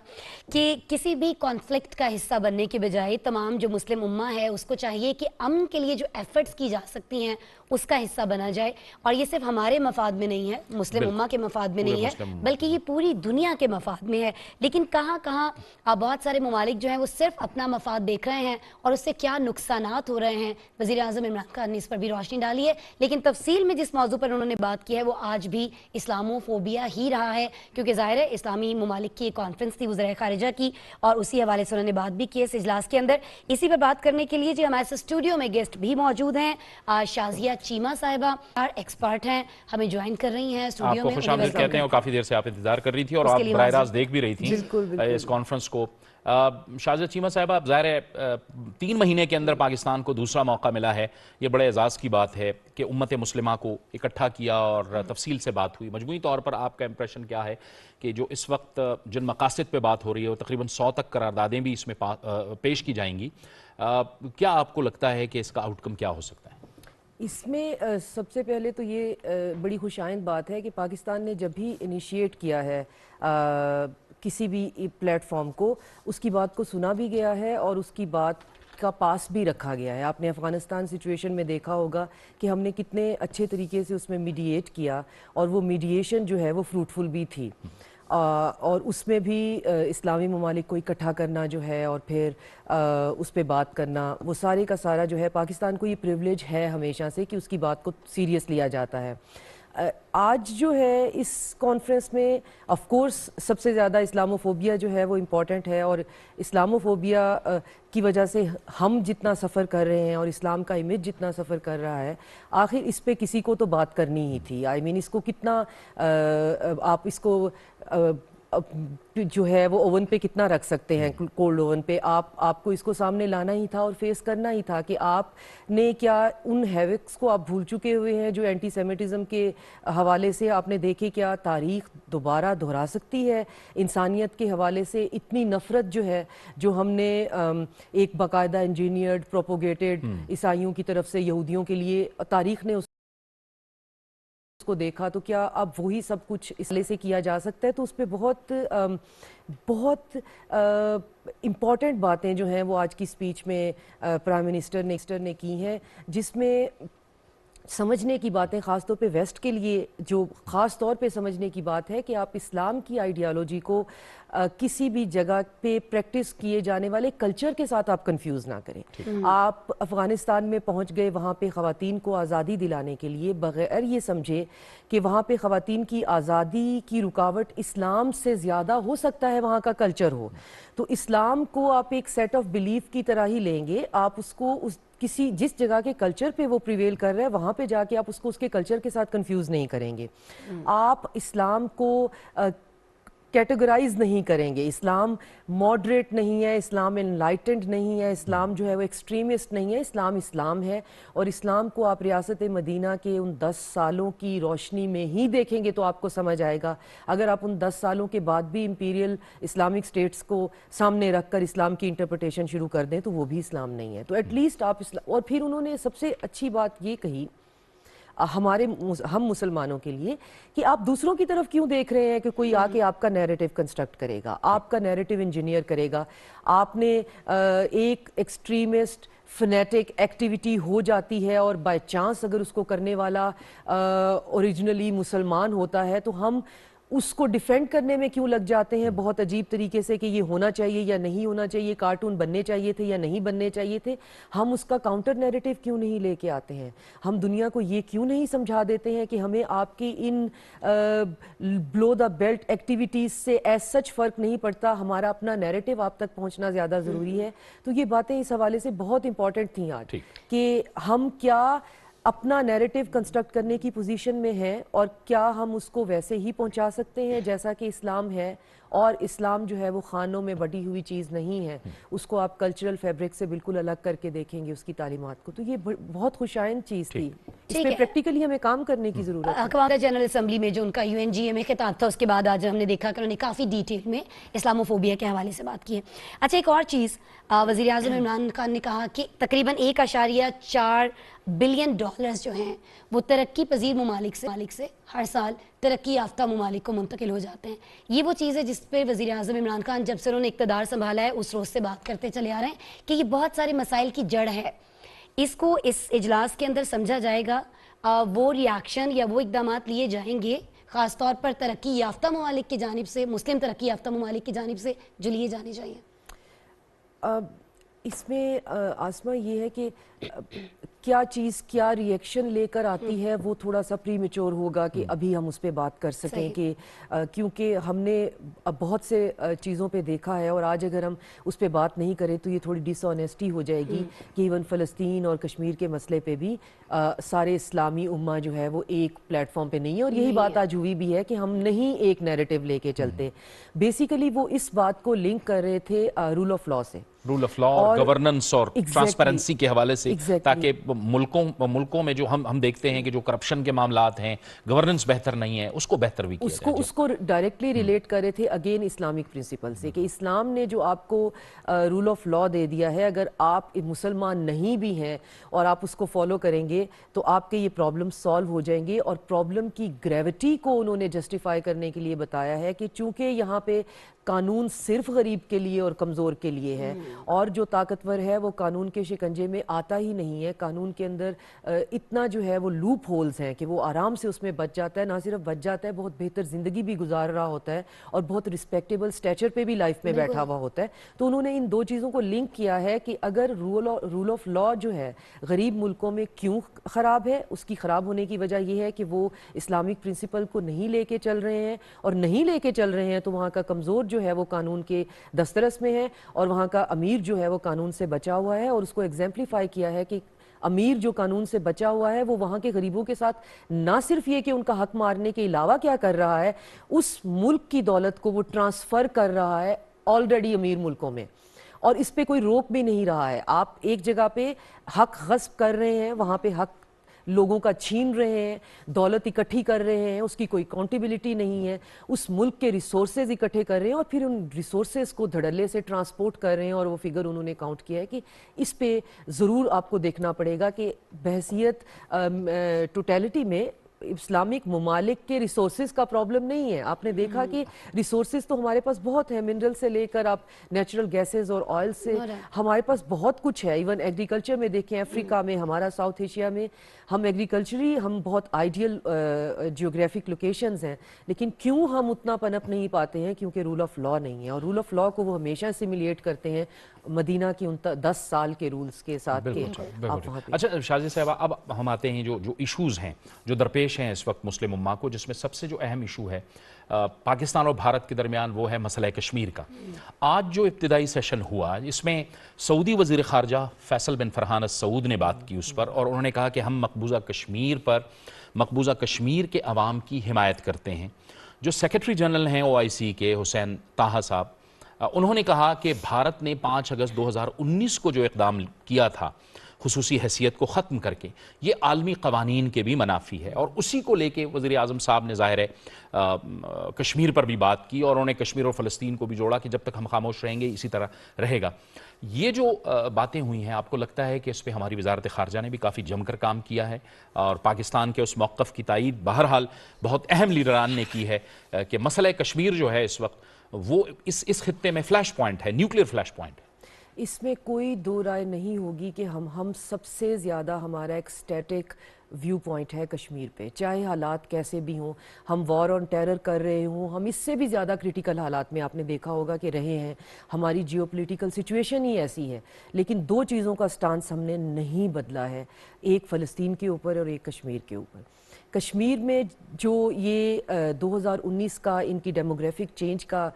S5: कि किसी भी कॉन्फ्लिक्ट का हिस्सा बनने के बजाय तमाम जो मुस्लिम उम्मा है उसको चाहिए कि अमन के लिए जो एफर्ट्स की जा सकती हैं उसका हिस्सा बना जाए और ये सिर्फ हमारे मफाद में नहीं है, मुस्लिम उम्मा के मफाद में नहीं है, बल्कि ये पूरी दुनिया के मफाद में है। लेकिन कहाँ कहाँ बहुत सारे ममालिक जो हैं वो सिर्फ अपना मफाद देख रहे हैं और उससे क्या नुकसानात हो रहे हैं, वज़ीर आज़म इमरान खान ने इस पर भी रोशनी डाली है। लेकिन तफसील में जिस मौजू पर उन्होंने बात की है वो आज भी इस्लामोफोबिया ही रहा है, क्योंकि ज़ाहिर है इस्लामी ममालिक की एक कॉन्फ्रेंस थी वज़ीर ख़ारिजा की और उसी हवाले से उन्होंने बात भी की इस इजलास के अंदर। इसी पर बात करने के लिए जी हमारे साथ स्टूडियो में गेस्ट भी मौजूद हैं। शाजिया चीमा साहिबा एक्सपर्ट हैं, हमें ज्वाइन कर रही हैं स्टूडियो में।
S4: आपको खुशामदीद कहते हैं और काफ़ी देर से आप इंतजार कर रही थी और आप बराह रास्त देख भी रही थी इस कॉन्फ्रेंस को। शाजिया चीमा साहिबा, ज़ाहिर है 3 महीने के अंदर पाकिस्तान को दूसरा मौका मिला है, ये बड़े एजाज़ की बात है कि उम्मत मुस्लिमा को इकट्ठा किया और तफसील से बात हुई। मजमूई तौर पर आपका इंप्रेशन क्या है कि जो इस वक्त जिन मकासद पे बात हो रही है वो तकरीबन 100 तक करारदादें भी इसमें पेश की जाएंगी, क्या आपको लगता है कि इसका आउटकम क्या हो सकता है?
S6: इसमें सबसे पहले तो ये बड़ी खुशाइंद बात है कि पाकिस्तान ने जब भी इनिशिएट किया है किसी भी प्लेटफॉर्म को, उसकी बात को सुना भी गया है और उसकी बात का पास भी रखा गया है। आपने अफ़गानिस्तान सिचुएशन में देखा होगा कि हमने कितने अच्छे तरीके से उसमें मीडिएट किया और वो मीडिएशन जो है वो फ्रूटफुल भी थी और उसमें भी इस्लामी ममालिक को इकट्ठा करना जो है और फिर उस पर बात करना, वो सारे का सारा जो है पाकिस्तान को ये प्रिविलेज है हमेशा से कि उसकी बात को सीरियस लिया जाता है। आज जो है इस कॉन्फ्रेंस में ऑफ कोर्स सबसे ज़्यादा इस्लामोफोबिया जो है वो इम्पॉर्टेंट है और इस्लामोफोबिया की वजह से हम जितना सफ़र कर रहे हैं और इस्लाम का इमेज जितना सफ़र कर रहा है, आखिर इस पे किसी को तो बात करनी ही थी। आई मीन इसको कितना आप इसको جو ہے وہ اوون پہ کتنا رکھ سکتے ہیں, کولڈ اوون پہ. آپ کو اس کو سامنے لانا ہی تھا اور فیس کرنا ہی تھا کہ آپ نے کیا ان ہیوکس کو آپ بھول چکے ہوئے ہیں جو اینٹی سیمیٹزم کے حوالے سے آپ نے دیکھے. کیا تاریخ دوبارہ دہرا سکتی ہے انسانیت کے حوالے سے اتنی نفرت جو ہے, جو ہم نے ایک باقاعدہ انجینئرڈ پروپوگیٹڈ عیسائیوں کی طرف سے یہودیوں کے لیے تاریخ نے اس کو دیکھا, تو کیا اب وہی سب کچھ اس لئے سے کیا جا سکتا ہے؟ تو اس پہ بہت امپورٹنٹ باتیں جو ہیں وہ آج کی سپیچ میں پرائم منسٹر نے کی ہیں, جس میں سمجھنے کی باتیں خاص طور پہ ویسٹ کے لیے جو خاص طور پہ سمجھنے کی بات ہے کہ آپ اسلام کی آئیڈیالوجی کو کسی بھی جگہ پہ پریکٹس کیے جانے والے کلچر کے ساتھ آپ کنفیوز نہ کریں. آپ افغانستان میں پہنچ گئے, وہاں پہ خواتین کو آزادی دلانے کے لیے, بغیر یہ سمجھے کہ وہاں پہ خواتین کی آزادی کی رکاوٹ اسلام سے زیادہ ہو سکتا ہے وہاں کا کلچر ہو. تو اسلام کو آپ ایک سیٹ آف بلیف کی طرح ہی لیں گے, آپ اس کو کسی جس جگہ کے کلچر پہ وہ پریویل کر رہا ہے وہاں پہ جا کے آپ اس کو اس کے کلچر کے ساتھ کنفیوز نہیں کریں گے. آپ اسلام کو کیٹیگرائز نہیں کریں گے. اسلام ماڈریٹ نہیں ہے, اسلام انلائٹنڈ نہیں ہے, اسلام جو ہے وہ ایکسٹریمسٹ نہیں ہے. اسلام اسلام ہے, اور اسلام کو آپ ریاست مدینہ کے ان 10 سالوں کی روشنی میں ہی دیکھیں گے تو آپ کو سمجھ آئے گا. اگر آپ ان 10 سالوں کے بعد بھی امپیریل اسلامک سٹیٹس کو سامنے رکھ کر اسلام کی انٹرپریٹیشن شروع کر دیں تو وہ بھی اسلام نہیں ہے. تو ایٹ لیسٹ آپ اور پھر انہوں نے سب سے اچھی بات یہ کہی ہم مسلمانوں کے لیے کہ آپ دوسروں کی طرف کیوں دیکھ رہے ہیں کہ کوئی آ کے آپ کا نیریٹو کنسٹرکٹ کرے گا, آپ کا نیریٹو انجینئر کرے گا. آپ نے ایک ایکسٹریمسٹ فنیٹک ایکٹیویٹی ہو جاتی ہے اور بائی چانس اگر اس کو کرنے والا اوریجنلی مسلمان ہوتا ہے تو ہم اس کو ڈیفینڈ کرنے میں کیوں لگ جاتے ہیں بہت عجیب طریقے سے کہ یہ ہونا چاہیے یا نہیں ہونا چاہیے, کارٹون بننے چاہیے تھے یا نہیں بننے چاہیے تھے. ہم اس کا کاؤنٹر نیریٹو کیوں نہیں لے کے آتے ہیں؟ ہم دنیا کو یہ کیوں نہیں سمجھا دیتے ہیں کہ ہمیں آپ کی ان بلو دا بیلٹ ایکٹیویٹیز سے ایز سچ فرق نہیں پڑتا, ہمارا اپنا نیریٹو آپ تک پہنچنا زیادہ ضروری ہے. تو یہ باتیں اس حوالے سے بہت امپورٹنٹ تھیں آج کہ ہم کیا اپنا نیریٹو کنسٹرکٹ کرنے کی پوزیشن میں ہیں اور کیا ہم اس کو ویسے ہی پہنچا سکتے ہیں جیسا کہ اسلام ہے. اور اسلام جو ہے وہ خانوں میں بڑھی ہوئی چیز نہیں ہے, اس کو آپ کلچرل فیبرک سے بالکل الگ کر کے دیکھیں گے اس کی تعلیمات کو. تو یہ بہت خوشائند چیز تھی, اس پہ پریکٹیکلی ہمیں کام کرنے کی ضرورت ہے.
S5: اقوام جنرل اسمبلی میں جو ان کا UNGA میں خطاب تھا اس کے بعد آج ہم نے دیکھا کہ انہوں نے کافی ڈیٹیل میں اسلاموفوبیا کے حوالے سے بات کی ہے. اچھا, ایک اور چیز, وزیر اعظم عمران خان نے کہا کہ تقریباً 1.4 بلین ڈالرز جو ہیں وہ ترقی پذیر ممالک سے ہر سال ترقی یافتہ ممالک کو منتقل ہو جاتے ہیں. یہ وہ چیز ہے جس پہ وزیر اعظم عمران خان جب سے انہوں نے اقتدار سنبھالا ہے اس روز سے بات کرتے چلے آ رہے ہیں کہ یہ بہت سارے مسائل کی جڑ ہے. اس کو اس اجلاس کے اندر سمجھا جائے گا, وہ ریاکشن یا وہ اقدامات لیے جائیں گے خاص طور پر ترقی یافتہ ممالک کی جانب سے, مسلم ترقی یافتہ ممالک کی جانب سے جو لیے جانے چاہیے.
S6: اس میں آسمہ یہ ہے کہ کیا چیز کیا ریئیکشن لے کر آتی ہے وہ تھوڑا سا پری میچور ہوگا کہ ابھی ہم اس پہ بات کر سکیں کہ کیونکہ ہم نے اب بہت سے چیزوں پہ دیکھا ہے اور آج اگر ہم اس پہ بات نہیں کریں تو یہ تھوڑی ڈس آنیسٹی ہو جائے گی کہ ایون فلسطین اور کشمیر کے مسئلے پہ بھی سارے اسلامی امہ جو ہے وہ ایک پلیٹ فارم پہ نہیں ہے. اور یہی بات آج ہوئی بھی ہے کہ ہم نہیں ایک نیریٹو لے کے چلتے. بیسیکلی وہ اس بات کو لنک کر رہے تھے رول آف لا سے,
S4: رول آف لا اور گورننس اور ٹرانسپیرنسی کے حوالے سے, تاکہ ملکوں میں جو ہم دیکھتے ہیں کہ جو کرپشن کے معاملات ہیں, گورننس بہتر نہیں ہے, اس کو بہتر بھی کیا جائے.
S6: اس کو ڈائریکٹلی ریلیٹ کر رہے تھے اگین اسلامک پرنسپل سے کہ اسلام نے جو آپ کو رول آف لا دے دیا ہے, اگر آپ مسلمان نہیں بھی ہیں اور آپ اس کو فالو کریں گے تو آپ کے یہ پرابلم سالو ہو جائیں گے. اور پرابلم کی گریوٹی کو انہوں نے جسٹیفائی کرنے کے لیے بتایا ہے کہ چونکہ یہاں پہ قانون صرف غریب کے لیے اور کمزور کے لیے ہے, اور جو طاقتور ہے وہ قانون کے شکنجے میں آتا ہی نہیں ہے. قانون کے اندر اتنا جو ہے وہ لوپ ہولز ہیں کہ وہ آرام سے اس میں بچ جاتا ہے, نہ صرف بچ جاتا ہے, بہت بہتر زندگی بھی گزار رہا ہوتا ہے اور بہت رسپیکٹیبل سٹیچر پہ بھی لائف میں بیٹھا ہوا ہوتا ہے. تو انہوں نے ان دو چیزوں کو لنک کیا ہے کہ اگر رول آف لا جو ہے غریب ملکوں میں کیوں خراب ہے, اس کی خراب ہونے کی وجہ یہ ہے کہ وہ اسلامک پرنسپل کو نہیں لے کے چل رہے ہیں, اور نہیں لے کے چل رہے ہیں تو وہاں کا کمزور جو ہے وہ قانون کے دسترس میں ہے اور وہاں کا امیر جو ہے وہ قانون سے بچا ہوا ہے. اور اس کو ایگزامپلیفائی کیا ہے کہ امیر جو قانون سے بچا ہوا ہے وہ وہاں کے غریبوں کے ساتھ نہ صرف یہ کہ ان کا حق مارنے کے علاوہ کیا کر رہا ہے, اس ملک کی دولت کو وہ ٹرانسفر کر رہا ہے آلریڈی امیر ملکوں میں, اور اس پہ کوئی روک بھی نہیں رہا ہے. آپ ایک جگہ پہ حق غصب کر رہے ہیں, وہاں پہ حق لوگوں کا چھین رہے ہیں, دولت اکٹھی کر رہے ہیں, اس کی کوئی اکاؤنٹیبلٹی نہیں ہے, اس ملک کے ریسورسز اکٹھے کر رہے ہیں اور پھر ان ریسورسز کو دھڑلے سے ٹرانسپورٹ کر رہے ہیں. اور وہ فگر انہوں نے کاؤنٹ کیا ہے کہ اس پہ ضرور آپ کو دیکھنا پڑے گا کہ بحیثیت ٹوٹیلٹی میں اسلامک ممالک کے ریسورسز کا پرابلم نہیں ہے. آپ نے دیکھا کہ ریسورسز تو ہمارے پاس بہت ہیں, منرل سے لے کر آپ نیچرل گیسز اور آئل سے ہمارے پاس بہت کچھ ہے. ایون ایگریکلچر میں دیکھیں, افریقہ میں, ہمارا ساؤتھ ایشیا میں ہم ایگریکلچری ہم بہت آئیڈیل جیوگرافک لوکیشنز ہیں, لیکن کیوں ہم اتنا پنپ نہیں پاتے ہیں؟ کیونکہ رول آف لا نہیں ہے, اور رول آف لا کو وہ ہمیشہ سیمولیٹ کرتے ہیں مدینہ کی 10 سال کے رولز کے ساتھ.
S4: اچھا شازیہ صاحبہ, اب ہم آتے ہیں جو ایشوز ہیں جو درپیش ہیں اس وقت مسلم امہ کو, جس میں سب سے جو اہم ایشو ہے پاکستان اور بھارت کے درمیان وہ ہے مسئلہ کشمیر کا. آج جو ابتدائی سیشن ہوا اس میں سعودی وزیر خارجہ فیصل بن فرحان السعود نے بات کی اس پر, اور انہوں نے کہا کہ ہم مقبوضہ کشمیر کے عوام کی حمایت کرتے ہیں. جو سیکرٹری جنرل ہیں OIC کے حسین طاہا صاحب, انہوں نے کہا کہ بھارت نے 5 اگست 2019 کو جو اقدام کیا تھا خصوصی حیثیت کو ختم کر کے, یہ عالمی قوانین کے بھی منافی ہے, اور اسی کو لے کے وزیر اعظم صاحب نے ظاہر ہے کشمیر پر بھی بات کی, اور انہوں نے کشمیر اور فلسطین کو بھی جوڑا کہ جب تک ہم خاموش رہیں گے اسی طرح رہے گا. یہ جو باتیں ہوئی ہیں, آپ کو لگتا ہے کہ اس پہ ہماری وزارت خارجہ نے بھی کافی جم کر کام کیا ہے, اور پاکستان کے اس موقف کی تائید بہرحال بہت اہم لیڈران نے کی ہے کہ مسئلہ کشمیر جو ہے اس وقت وہ اس خطے میں فلیش پوائنٹ ہے, نیوکلیر فلیش پوائنٹ ہے.
S6: اس میں کوئی دو رائے نہیں ہوگی کہ ہم سب سے زیادہ ہمارا ایک اسٹیٹک ویو پوائنٹ ہے کشمیر پہ, چاہے حالات کیسے بھی ہوں, ہم وار آن ٹیرر کر رہے ہوں, ہم اس سے بھی زیادہ کریٹیکل حالات میں آپ نے دیکھا ہوگا کہ رہے ہیں, ہماری جیو پولیٹیکل سچویشن ہی ایسی ہے, لیکن 2 چیزوں کا سٹانس ہم نے نہیں بدلا ہے, ایک فلسطین کے اوپر اور ایک کشمیر کے اوپر. کشمیر میں جو یہ 2019 کا ان کی ڈیموگرافک چینج کا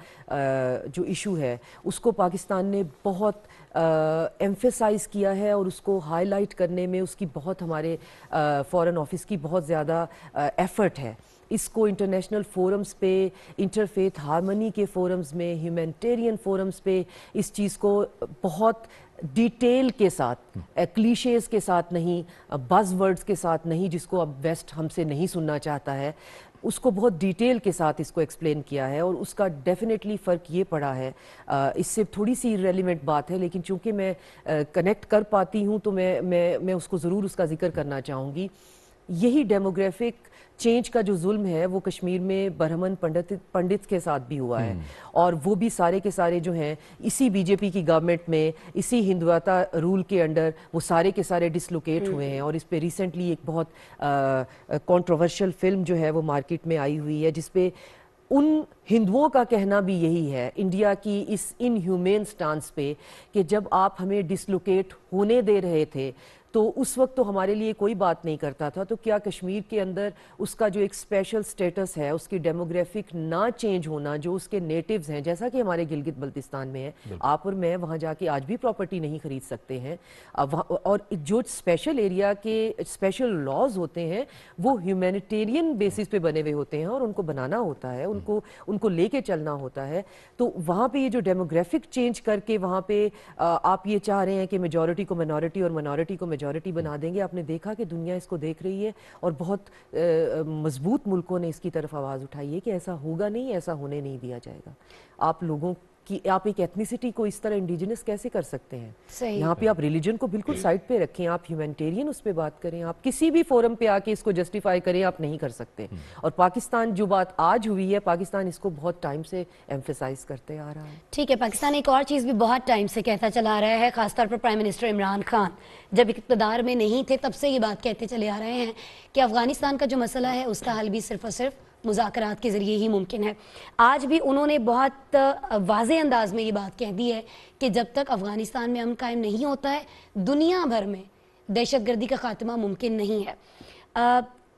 S6: جو ایشو ہے اس کو پاکستان نے بہت ایمفیسائز کیا ہے, اور اس کو ہائی لائٹ کرنے میں اس کی بہت ہمارے فارن آفس کی بہت زیادہ ایفرٹ ہے. اس کو انٹرنیشنل فورمز پہ, انٹرفیتھ ہارمنی کے فورمز میں, ہیومینٹیرین فورمز پہ اس چیز کو بہت ڈیٹیل کے ساتھ, کلیشیز کے ساتھ نہیں, بز ورڈز کے ساتھ نہیں, جس کو اب ویسٹ ہم سے نہیں سننا چاہتا ہے, اس کو بہت ڈیٹیل کے ساتھ اس کو ایکسپلین کیا ہے. اور اس کا ڈیفینیٹلی فرق یہ پڑا ہے, اس سے تھوڑی سی ریلیونٹ بات ہے لیکن چونکہ میں کنیکٹ کر پاتی ہوں تو میں اس کو ضرور اس کا ذکر کرنا چاہوں گی. یہی ڈیموگرافک چینج کا جو ظلم ہے وہ کشمیر میں برہمن پنڈت کے ساتھ بھی ہوا ہے, اور وہ بھی سارے کے سارے جو ہیں اسی BJP کی گورنمنٹ میں, اسی ہندوتا رول کے انڈر وہ سارے کے سارے ڈسلوکیٹ ہوئے ہیں. اور اس پہ ریسنٹلی ایک بہت کنٹروورشل فلم جو ہے وہ مارکیٹ میں آئی ہوئی ہے, جس پہ ان ہندوؤں کا کہنا بھی یہی ہے انڈیا کی اس ان ہیومین سٹانس پہ کہ جب آپ ہمیں ڈسلوکیٹ ہونے دے رہے تھے تو اس وقت تو ہمارے لیے کوئی بات نہیں کرتا تھا, تو کیا کشمیر کے اندر اس کا جو ایک اسپیشل سٹیٹس ہے, اس کی ڈیموگرافک نہ چینج ہونا, جو اس کے نیٹیوز ہیں, جیسا کہ ہمارے گلگت بلتستان میں ہے, آپ اور میں وہاں جا کے آج بھی پراپرٹی نہیں خرید سکتے ہیں, اور جو اسپیشل ایریا کے اسپیشل لاز ہوتے ہیں وہ ہیومینیٹیرین بیسس پہ بنے ہوئے ہوتے ہیں, اور ان کو بنانا ہوتا ہے, ان کو لے کے چلنا ہوتا ہے. تو وہاں پہ یہ جو ڈیموگرافک چینج کر کے وہاں پہ آپ یہ چاہ رہے ہیں کہ میجورٹی کو منورٹی اور منورٹی کو میجورٹی بنا دیں گے, آپ نے دیکھا کہ دنیا اس کو دیکھ رہی ہے, اور بہت مضبوط ملکوں نے اس کی طرف آواز اٹھائی ہے کہ ایسا ہوگا نہیں, ایسا ہونے نہیں دیا جائے گا. آپ لوگوں کی آپ ایک ایتھنیسٹی کو اس طرح انڈیجنس کیسے کر سکتے ہیں؟ یہاں پہ آپ ریلیجن کو بالکل سائڈ پہ رکھیں, آپ ہیومینٹیرین اس پہ بات کریں, آپ کسی بھی فورم پہ آ کے اس کو جسٹیفائی کریں, آپ نہیں کر سکتے. اور پاکستان جو بات آج ہوئی ہے, پاکستان اس کو بہت ٹائم سے ایمفیسائز کرتے آ رہا ہے.
S5: ٹھیک ہے, پاکستان ایک اور چیز بھی بہت ٹائم سے کہتا چلا آ رہا ہے, خاص طور پر پرائم منسٹر عمران خان جب اقتدار میں نہیں تھے تب سے یہ بات کہتے چلے آ رہے ہیں کہ افغانستان کا جو مسئلہ ہے اس کا حل بھی صرف اور صرف مذاکرات کے ذریعے ہی ممکن ہے. آج بھی انہوں نے بہت واضح انداز میں یہ بات کہہ دی ہے کہ جب تک افغانستان میں امن قائم نہیں ہوتا ہے دنیا بھر میں دہشت گردی کا خاتمہ ممکن نہیں ہے.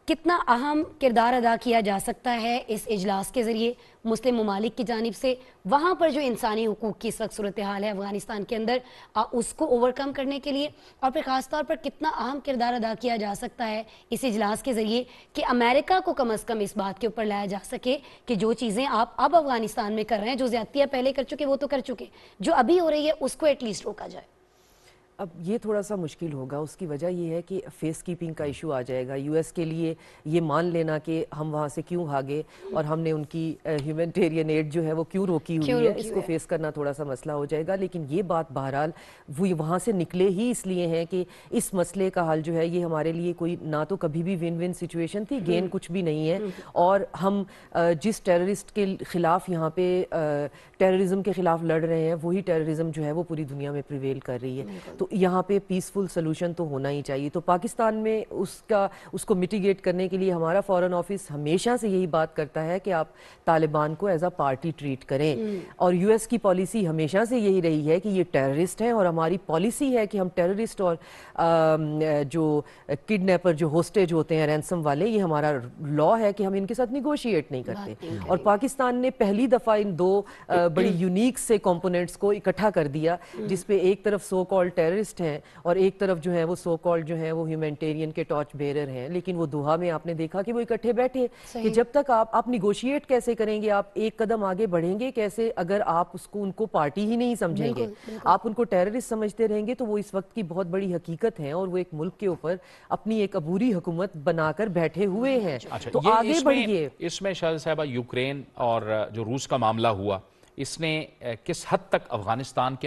S5: کتنا اہم کردار ادا کیا جا سکتا ہے اس اجلاس کے ذریعے مسلم ممالک کی جانب سے وہاں پر جو انسانی حقوق کی اس وقت صورتحال ہے افغانستان کے اندر اس کو اوورکم کرنے کے لیے، اور پھر خاص طور پر کتنا اہم کردار ادا کیا جا سکتا ہے اس اجلاس کے ذریعے کہ امریکہ کو کم از کم اس بات کے اوپر لایا جا سکے کہ جو چیزیں آپ اب افغانستان میں کر رہے ہیں، جو زیادتیاں پہلے کر چکے وہ تو کر چکے، جو ابھی ہو رہی ہے اس کو ایٹ لیسٹ روکا جائے۔
S6: اب یہ تھوڑا سا مشکل ہوگا، اس کی وجہ یہ ہے کہ فیس کیپنگ کا ایشو آ جائے گا۔ یو ایس کے لیے یہ مان لینا کہ ہم وہاں سے کیوں بھاگے اور ہم نے ان کی ہیومینٹیرین ایڈ جو ہے وہ کیوں روکی ہوئی ہے، اس کو فیس کرنا تھوڑا سا مسئلہ ہو جائے گا۔ لیکن یہ بات بہرحال وہ وہاں سے نکلے ہی اس لیے ہیں کہ اس مسئلے کا حل جو ہے یہ ہمارے لیے کوئی نہ تو کبھی بھی ون ون سچویشن تھی، گین کچھ بھی نہیں ہے، اور ہم جس ٹیررسٹ کے خلاف یہاں پہ ٹیررزم کے خلاف لڑ رہے ہیں وہی ٹیررزم جو ہے وہ پوری دنیا میں پریویل کر رہی ہے۔ تو یہاں پہ پیسفل سلوشن تو ہونا ہی چاہیے۔ تو پاکستان میں اس کو میٹیگیٹ کرنے کے لیے ہمارا فارن آفس ہمیشہ سے یہی بات کرتا ہے کہ آپ طالبان کو ایز اے پارٹی ٹریٹ کریں، اور یو ایس کی پالیسی ہمیشہ سے یہی رہی ہے کہ یہ ٹیررسٹ ہیں، اور ہماری پالیسی ہے کہ ہم ٹیررسٹ اور جو کڈنیپر جو ہوسٹیج ہوتے ہیں رینسم والے، یہ ہمارا لا ہے کہ ہم ان کے ساتھ نیگوشیٹ نہیں کرتے۔ اور پاکستان نے پہلی دفعہ ان دو بڑی یونیک سے کمپوننٹس کو اکٹھا کر دیا، جس پہ ایک طرف سو کال ٹیررسٹ ہیں اور ایک طرف جو ہے وہ سو کالڈ جو ہیں وہ ہیومینٹیرین کے ٹارچ بیرر ہیں۔ لیکن وہ دوحہ میں آپ نے دیکھا کہ وہ اکٹھے بیٹھے کہ جب تک آپ نیگوشیٹ کیسے کریں گے، آپ ایک قدم آگے بڑھیں گے کیسے اگر آپ ان کو پارٹی ہی نہیں سمجھیں گے، آپ ان کو ٹیررسٹ سمجھتے رہیں گے۔ تو وہ اس وقت کی بہت بڑی حقیقت ہے، اور وہ ایک ملک کے اوپر اپنی ایک عبوری حکومت بنا کر بیٹھے ہوئے ہیں۔ تو آگے بڑھیے۔
S4: اس میں شاہد صاحبہ یوکرین اور جو روس کا معاملہ ہوا، اس نے کس حد تک افغانستان کے